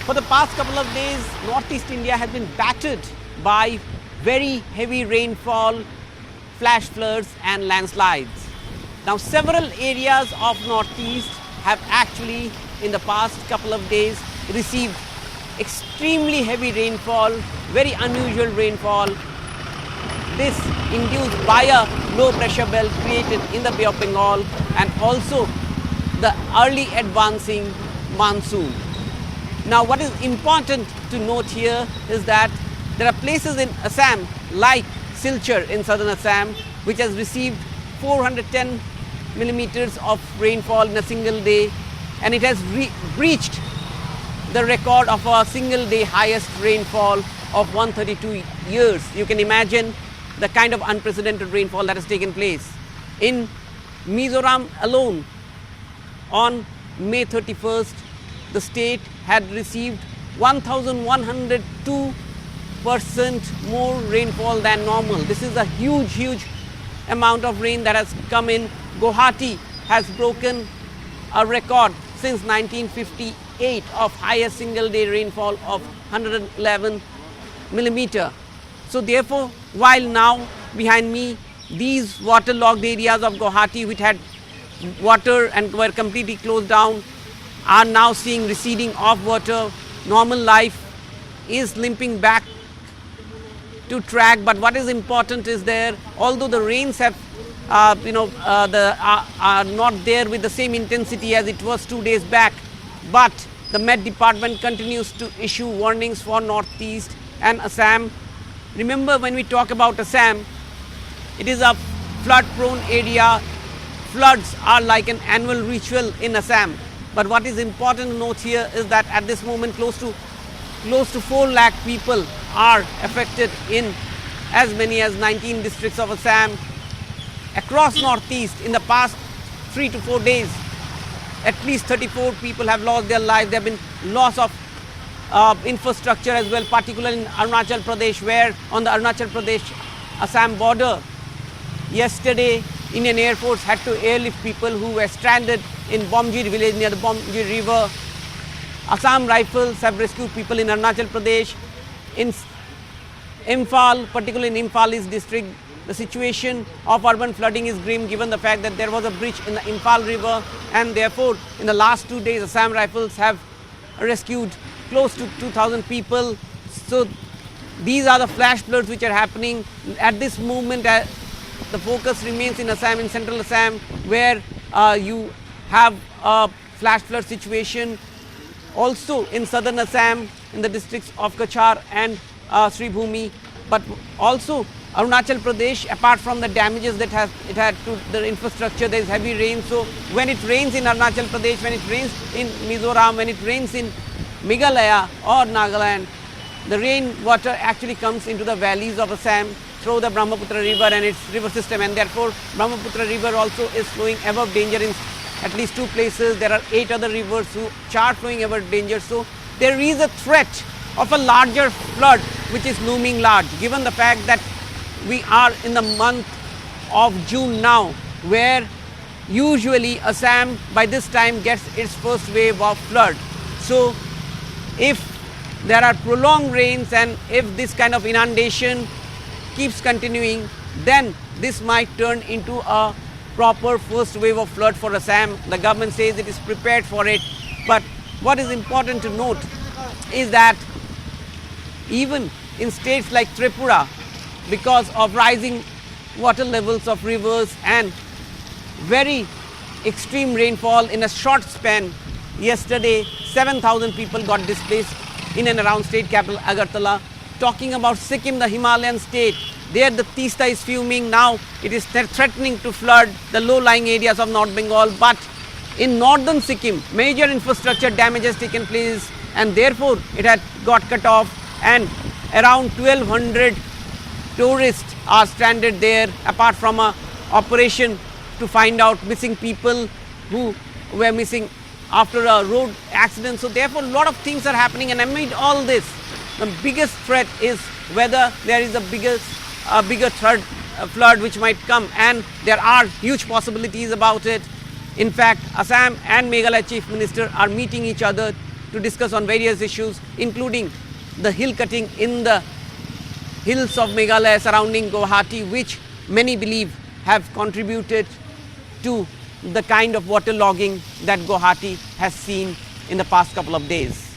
For the past couple of days, Northeast India has been battered by very heavy rainfall, flash floods and landslides. Now several areas of Northeast have actually in the past couple of days received extremely heavy rainfall, very unusual rainfall. This induced by a low pressure belt created in the Bay of Bengal and also the early advancing monsoon. Now what is important to note here is that there are places in Assam like Silchar in southern Assam which has received 410 millimeters of rainfall in a single day, and it has breached the record of a single day highest rainfall of 132 years. You can imagine the kind of unprecedented rainfall that has taken place. In Mizoram alone, on May 31st, the state had received 1,102% more rainfall than normal. This is a huge amount of rain that has come in. Guwahati has broken a record since 1958 of highest single day rainfall of 111 millimeter. So therefore, while now behind me these waterlogged areas of Guwahati which had water and were completely closed down are now seeing receding of water. Normal life is limping back to track, but what is important is there, although the rains have are not there with the same intensity as it was 2 days back, but the Met Department continues to issue warnings for Northeast and Assam. Remember, when we talk about Assam, it is a flood prone area. Floods are like an annual ritual in Assam. But what is important to note here is that at this moment close to 4 lakh people are affected in as many as 19 districts of Assam. Across Northeast in the past 3 to 4 days, at least 34 people have lost their lives. There have been loss of infrastructure as well, particularly in Arunachal Pradesh, where on the Arunachal Pradesh-Assam border, yesterday Indian Air Force had to airlift people who were stranded in Bomjir village near the Bomjir river. Assam Rifles have rescued people in Arunachal Pradesh. In Imphal, particularly in Imphal East district, the situation of urban flooding is grim given the fact that there was a breach in the Imphal river, and therefore in the last 2 days Assam Rifles have rescued close to 2,000 people. So these are the flash floods which are happening at this moment. The focus remains in Assam, in central Assam, where you have a flash flood situation. Also in southern Assam, in the districts of Kachar and Sribhumi, but also Arunachal Pradesh, apart from the damages that it had to the infrastructure, there is heavy rain. So when it rains in Arunachal Pradesh, when it rains in Mizoram, when it rains in Meghalaya or Nagaland, the rain water actually comes into the valleys of Assam through the Brahmaputra river and its river system, and therefore Brahmaputra river also is flowing above danger in at least 2 places. There are 8 other rivers which are flowing above danger. So there is a threat of a larger flood which is looming large, given the fact that we are in the month of June now, where usually Assam by this time gets its first wave of flood. So if there are prolonged rains and if this kind of inundation keeps continuing, then this might turn into a proper first wave of flood for Assam. The government says it is prepared for it, but what is important to note is that even in states like Tripura, because of rising water levels of rivers and very extreme rainfall in a short span, yesterday 7,000 people got displaced in and around state capital Agartala. Talking about Sikkim, the Himalayan state, there the Teesta is fuming. Now it is threatening to flood the low-lying areas of North Bengal. But in northern Sikkim, major infrastructure damage has taken place, and therefore it had got cut off, and around 1,200 tourists are stranded there, apart from a operation to find out missing people who were missing after a road accident. So therefore a lot of things are happening, and amid all this, the biggest threat is whether there is a bigger flood which might come, and there are huge possibilities about it. In fact, Assam and Meghalaya Chief Minister are meeting each other to discuss on various issues, including the hill cutting in the hills of Meghalaya surrounding Guwahati, which many believe have contributed to the kind of waterlogging that Guwahati has seen in the past couple of days.